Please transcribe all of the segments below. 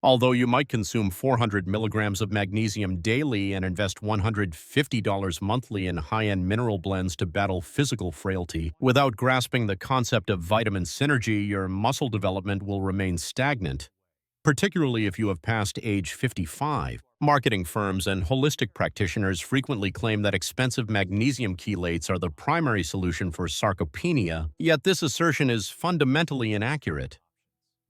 Although you might consume 400 milligrams of magnesium daily and invest $150 monthly in high-end mineral blends to battle physical frailty, without grasping the concept of vitamin synergy, your muscle development will remain stagnant, particularly if you have passed age 55. Marketing firms and holistic practitioners frequently claim that expensive magnesium chelates are the primary solution for sarcopenia, yet this assertion is fundamentally inaccurate.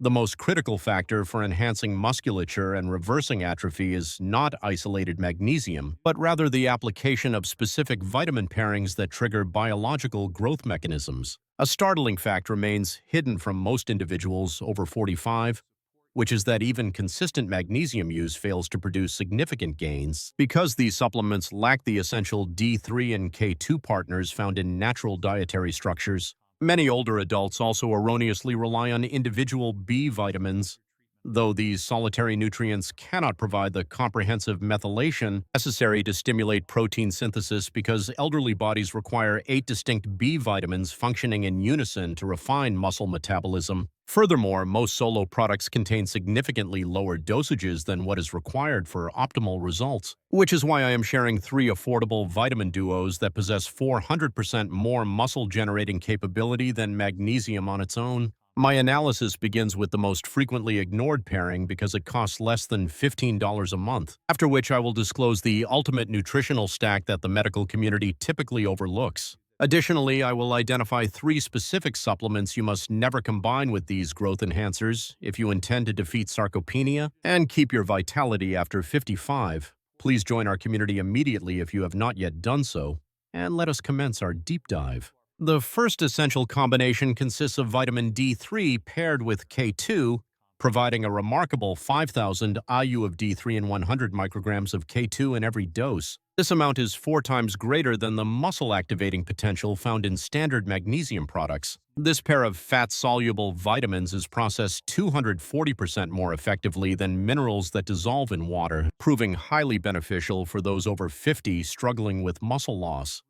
The most critical factor for enhancing musculature and reversing atrophy is not isolated magnesium, but rather the application of specific vitamin pairings that trigger biological growth mechanisms. A startling fact remains hidden from most individuals over 45, which is that even consistent magnesium use fails to produce significant gains because these supplements lack the essential D3 and K2 partners found in natural dietary structures. Many older adults also erroneously rely on individual B vitamins, though these solitary nutrients cannot provide the comprehensive methylation necessary to stimulate protein synthesis because elderly bodies require 8 distinct B vitamins functioning in unison to refine muscle metabolism. Furthermore, most solo products contain significantly lower dosages than what is required for optimal results, which is why I am sharing 3 affordable vitamin duos that possess 400% more muscle-generating capability than magnesium on its own. My analysis begins with the most frequently ignored pairing because it costs less than $15 a month, after which I will disclose the ultimate nutritional stack that the medical community typically overlooks. Additionally, I will identify 3 specific supplements you must never combine with these growth enhancers if you intend to defeat sarcopenia and keep your vitality after 55. Please join our community immediately if you have not yet done so, and let us commence our deep dive. The first essential combination consists of vitamin D3 paired with K2, providing a remarkable 5,000 IU of D3 and 100 micrograms of K2 in every dose. This amount is 4 times greater than the muscle-activating potential found in standard magnesium products. This pair of fat-soluble vitamins is processed 240% more effectively than minerals that dissolve in water, proving highly beneficial for those over 50 struggling with muscle loss.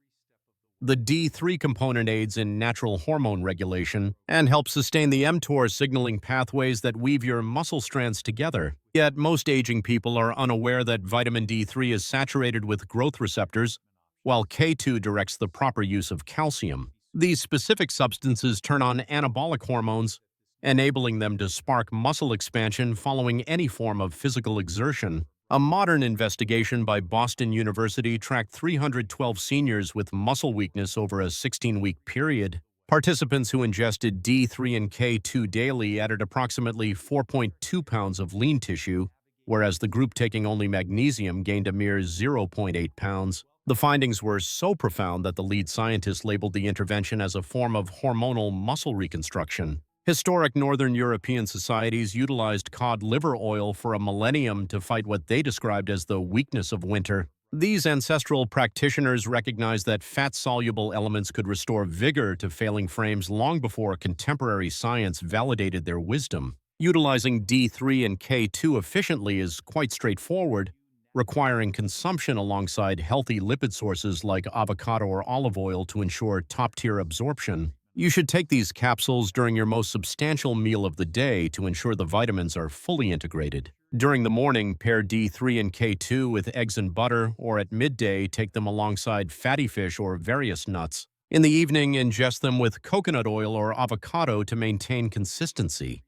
The D3 component aids in natural hormone regulation and helps sustain the mTOR signaling pathways that weave your muscle strands together. Yet most aging people are unaware that vitamin D3 is saturated with growth receptors, while K2 directs the proper use of calcium. These specific substances turn on anabolic hormones, enabling them to spark muscle expansion following any form of physical exertion. A modern investigation by Boston University tracked 312 seniors with muscle weakness over a 16-week period. Participants who ingested D3 and K2 daily added approximately 4.2 pounds of lean tissue, whereas the group taking only magnesium gained a mere 0.8 pounds. The findings were so profound that the lead scientist labeled the intervention as a form of hormonal muscle reconstruction. Historic Northern European societies utilized cod liver oil for a millennium to fight what they described as the weakness of winter. These ancestral practitioners recognized that fat-soluble elements could restore vigor to failing frames long before contemporary science validated their wisdom. Utilizing D3 and K2 efficiently is quite straightforward, requiring consumption alongside healthy lipid sources like avocado or olive oil to ensure top-tier absorption. You should take these capsules during your most substantial meal of the day to ensure the vitamins are fully integrated. During the morning, pair D3 and K2 with eggs and butter, or at midday, take them alongside fatty fish or various nuts. In the evening, ingest them with coconut oil or avocado to maintain consistency.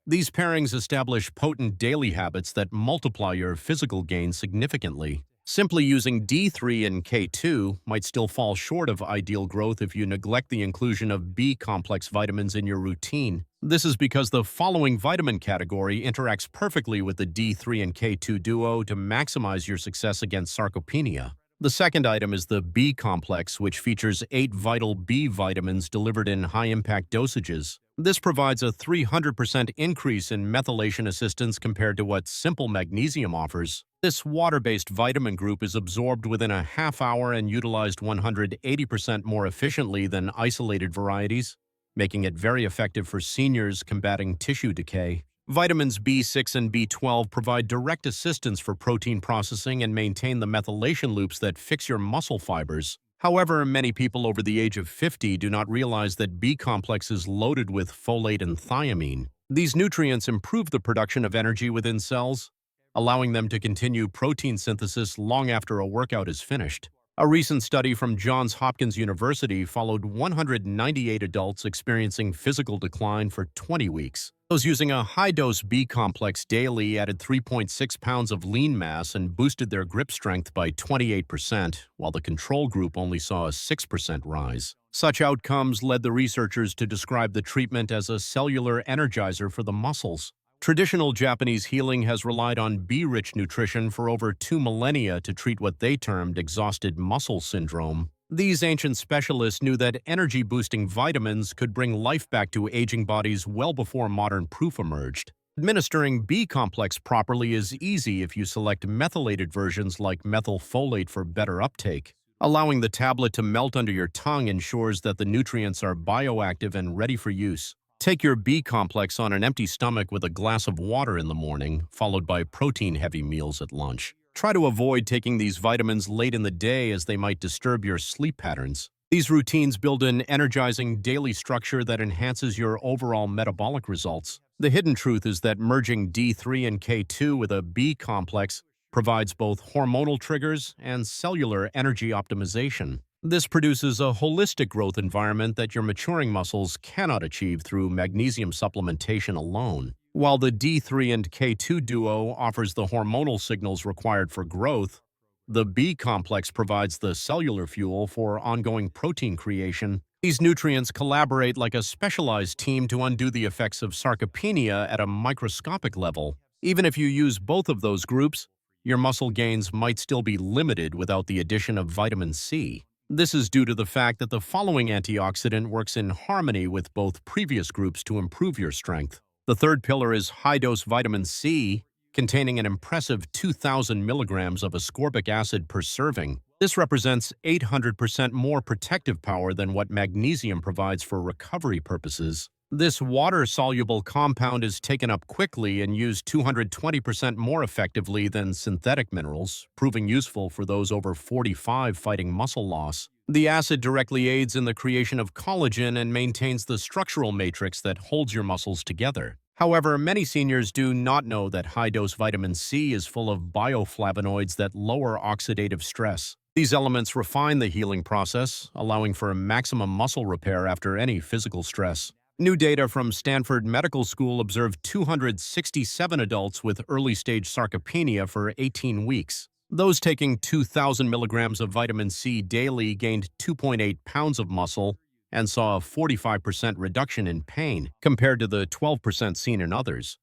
These pairings establish potent daily habits that multiply your physical gains significantly. Simply using D3 and K2 might still fall short of ideal growth if you neglect the inclusion of B-complex vitamins in your routine. This is because the following vitamin category interacts perfectly with the D3 and K2 duo to maximize your success against sarcopenia. The second item is the B-complex, which features 8 vital B vitamins delivered in high-impact dosages. This provides a 300% increase in methylation assistance compared to what simple magnesium offers. This water-based vitamin group is absorbed within a half hour and utilized 180% more efficiently than isolated varieties, making it very effective for seniors combating tissue decay. Vitamins B6 and B12 provide direct assistance for protein processing and maintain the methylation loops that fix your muscle fibers. However, many people over the age of 50 do not realize that B-complex is loaded with folate and thiamine. These nutrients improve the production of energy within cells, allowing them to continue protein synthesis long after a workout is finished. A recent study from Johns Hopkins University followed 198 adults experiencing physical decline for 20 weeks. Those using a high-dose B complex daily added 3.6 pounds of lean mass and boosted their grip strength by 28%, while the control group only saw a 6% rise. Such outcomes led the researchers to describe the treatment as a cellular energizer for the muscles. Traditional Japanese healing has relied on B-rich nutrition for over 2 millennia to treat what they termed exhausted muscle syndrome. These ancient specialists knew that energy-boosting vitamins could bring life back to aging bodies well before modern proof emerged. Administering B-complex properly is easy if you select methylated versions like methylfolate for better uptake. Allowing the tablet to melt under your tongue ensures that the nutrients are bioactive and ready for use. Take your B complex on an empty stomach with a glass of water in the morning, followed by protein-heavy meals at lunch. Try to avoid taking these vitamins late in the day as they might disturb your sleep patterns. These routines build an energizing daily structure that enhances your overall metabolic results. The hidden truth is that merging D3 and K2 with a B complex provides both hormonal triggers and cellular energy optimization. This produces a holistic growth environment that your maturing muscles cannot achieve through magnesium supplementation alone. While the D3 and K2 duo offers the hormonal signals required for growth, the B complex provides the cellular fuel for ongoing protein creation. These nutrients collaborate like a specialized team to undo the effects of sarcopenia at a microscopic level. Even if you use both of those groups, your muscle gains might still be limited without the addition of vitamin C. This is due to the fact that the following antioxidant works in harmony with both previous groups to improve your strength. The third pillar is high-dose vitamin C, containing an impressive 2,000 milligrams of ascorbic acid per serving. This represents 800% more protective power than what magnesium provides for recovery purposes. This water-soluble compound is taken up quickly and used 220% more effectively than synthetic minerals, proving useful for those over 45 fighting muscle loss. The acid directly aids in the creation of collagen and maintains the structural matrix that holds your muscles together. However, many seniors do not know that high-dose vitamin C is full of bioflavonoids that lower oxidative stress. These elements refine the healing process, allowing for maximum muscle repair after any physical stress. New data from Stanford Medical School observed 267 adults with early-stage sarcopenia for 18 weeks. Those taking 2,000 milligrams of vitamin C daily gained 2.8 pounds of muscle and saw a 45% reduction in pain, compared to the 12% seen in others.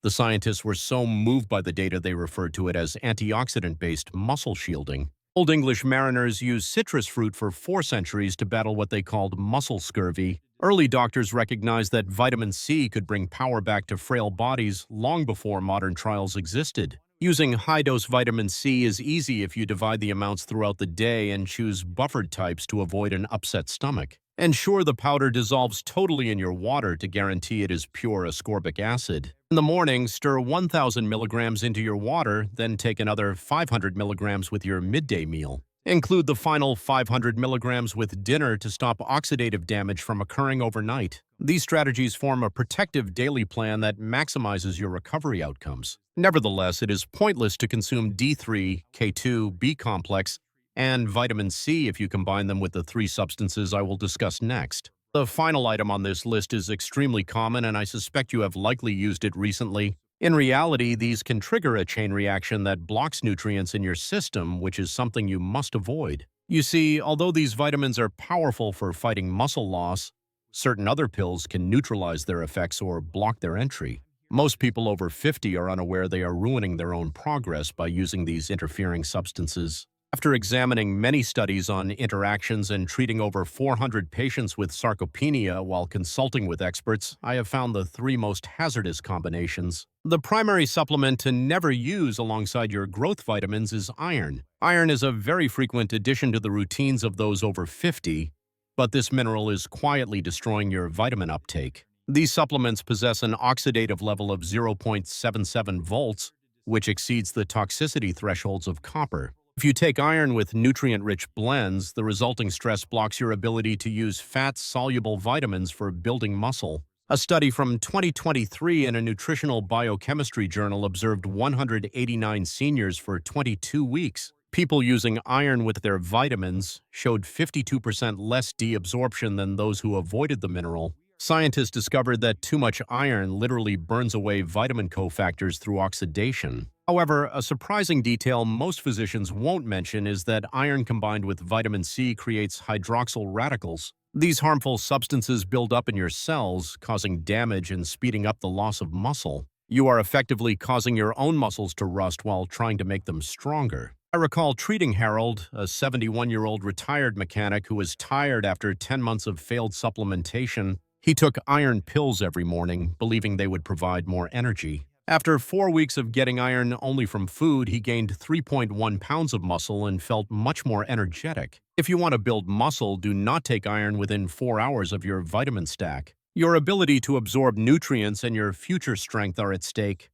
The scientists were so moved by the data they referred to it as antioxidant-based muscle shielding. Old English mariners used citrus fruit for 4 centuries to battle what they called muscle scurvy. Early doctors recognized that vitamin C could bring power back to frail bodies long before modern trials existed. Using high-dose vitamin C is easy if you divide the amounts throughout the day and choose buffered types to avoid an upset stomach. Ensure the powder dissolves totally in your water to guarantee it is pure ascorbic acid. In the morning, stir 1,000 milligrams into your water, then take another 500 milligrams with your midday meal. Include the final 500 milligrams with dinner to stop oxidative damage from occurring overnight. These strategies form a protective daily plan that maximizes your recovery outcomes. Nevertheless, it is pointless to consume D3, K2, B complex, and vitamin C if you combine them with the 3 substances I will discuss next. The final item on this list is extremely common, and I suspect you have likely used it recently. In reality, these can trigger a chain reaction that blocks nutrients in your system, which is something you must avoid. You see, although these vitamins are powerful for fighting muscle loss, certain other pills can neutralize their effects or block their entry. Most people over 50 are unaware they are ruining their own progress by using these interfering substances. After examining many studies on interactions and treating over 400 patients with sarcopenia while consulting with experts, I have found the 3 most hazardous combinations. The primary supplement to never use alongside your growth vitamins is iron. Iron is a very frequent addition to the routines of those over 50, but this mineral is quietly destroying your vitamin uptake. These supplements possess an oxidative level of 0.77 volts, which exceeds the toxicity thresholds of copper. If you take iron with nutrient-rich blends, the resulting stress blocks your ability to use fat-soluble vitamins for building muscle. A study from 2023 in a nutritional biochemistry journal observed 189 seniors for 22 weeks. People using iron with their vitamins showed 52% less deabsorption than those who avoided the mineral. Scientists discovered that too much iron literally burns away vitamin cofactors through oxidation. However, a surprising detail most physicians won't mention is that iron combined with vitamin C creates hydroxyl radicals. These harmful substances build up in your cells, causing damage and speeding up the loss of muscle. You are effectively causing your own muscles to rust while trying to make them stronger. I recall treating Harold, a 71-year-old retired mechanic who was tired after 10 months of failed supplementation. He took iron pills every morning, believing they would provide more energy. After 4 weeks of getting iron only from food, he gained 3.1 pounds of muscle and felt much more energetic. If you want to build muscle, do not take iron within 4 hours of your vitamin stack. Your ability to absorb nutrients and your future strength are at stake.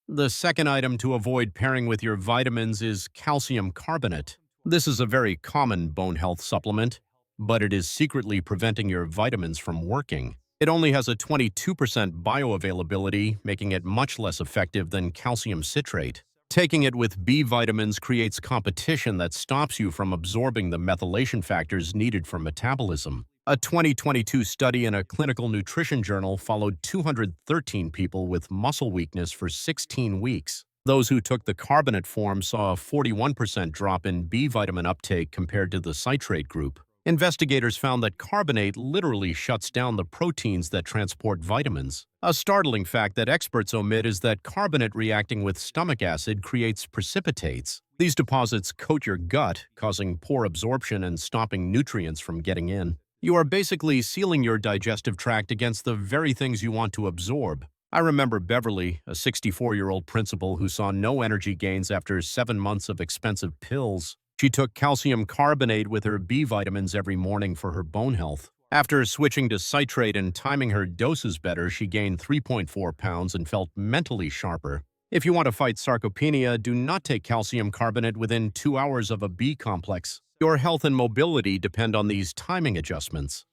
The second item to avoid pairing with your vitamins is calcium carbonate. This is a very common bone health supplement, but it is secretly preventing your vitamins from working. It only has a 22% bioavailability, making it much less effective than calcium citrate. Taking it with B vitamins creates competition that stops you from absorbing the methylation factors needed for metabolism. A 2022 study in a clinical nutrition journal followed 213 people with muscle weakness for 16 weeks. Those who took the carbonate form saw a 41% drop in B vitamin uptake compared to the citrate group. Investigators found that carbonate literally shuts down the proteins that transport vitamins. A startling fact that experts omit is that carbonate reacting with stomach acid creates precipitates. These deposits coat your gut, causing poor absorption and stopping nutrients from getting in. You are basically sealing your digestive tract against the very things you want to absorb. I remember Beverly, a 64-year-old principal who saw no energy gains after 7 months of expensive pills. She took calcium carbonate with her B vitamins every morning for her bone health. After switching to citrate and timing her doses better, she gained 3.4 pounds and felt mentally sharper. If you want to fight sarcopenia, do not take calcium carbonate within 2 hours of a B complex. Your health and mobility depend on these timing adjustments.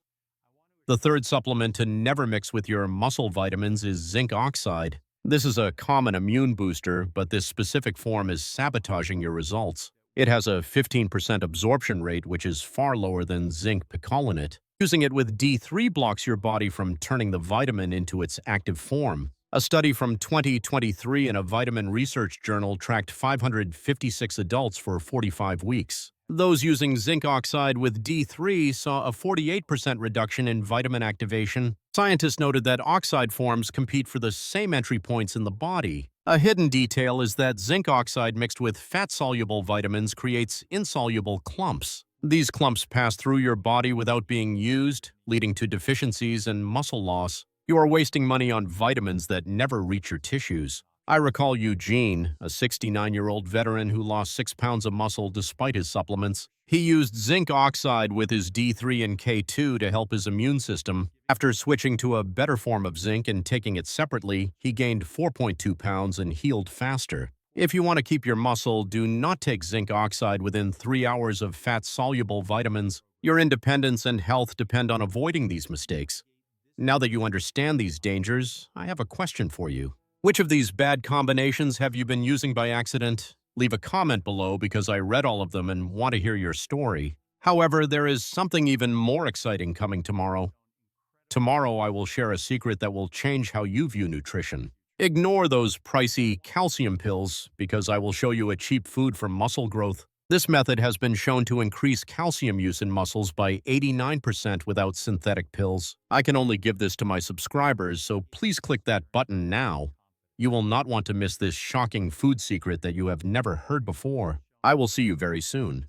The third supplement to never mix with your muscle vitamins is zinc oxide. This is a common immune booster, but this specific form is sabotaging your results. It has a 15% absorption rate, which is far lower than zinc picolinate. Using it with D3 blocks your body from turning the vitamin into its active form. A study from 2023 in a vitamin research journal tracked 556 adults for 45 weeks. Those using zinc oxide with D3 saw a 48% reduction in vitamin activation. Scientists noted that oxide forms compete for the same entry points in the body. A hidden detail is that zinc oxide mixed with fat-soluble vitamins creates insoluble clumps. These clumps pass through your body without being used, leading to deficiencies and muscle loss. You are wasting money on vitamins that never reach your tissues. I recall Eugene, a 69-year-old veteran who lost 6 pounds of muscle despite his supplements. He used zinc oxide with his D3 and K2 to help his immune system. After switching to a better form of zinc and taking it separately, he gained 4.2 pounds and healed faster. If you want to keep your muscle, do not take zinc oxide within 3 hours of fat-soluble vitamins. Your independence and health depend on avoiding these mistakes. Now that you understand these dangers, I have a question for you. Which of these bad combinations have you been using by accident? Leave a comment below because I read all of them and want to hear your story. However, there is something even more exciting coming tomorrow. Tomorrow, I will share a secret that will change how you view nutrition. Ignore those pricey calcium pills because I will show you a cheap food for muscle growth. This method has been shown to increase calcium use in muscles by 89% without synthetic pills. I can only give this to my subscribers, so please click that button now. You will not want to miss this shocking food secret that you have never heard before. I will see you very soon.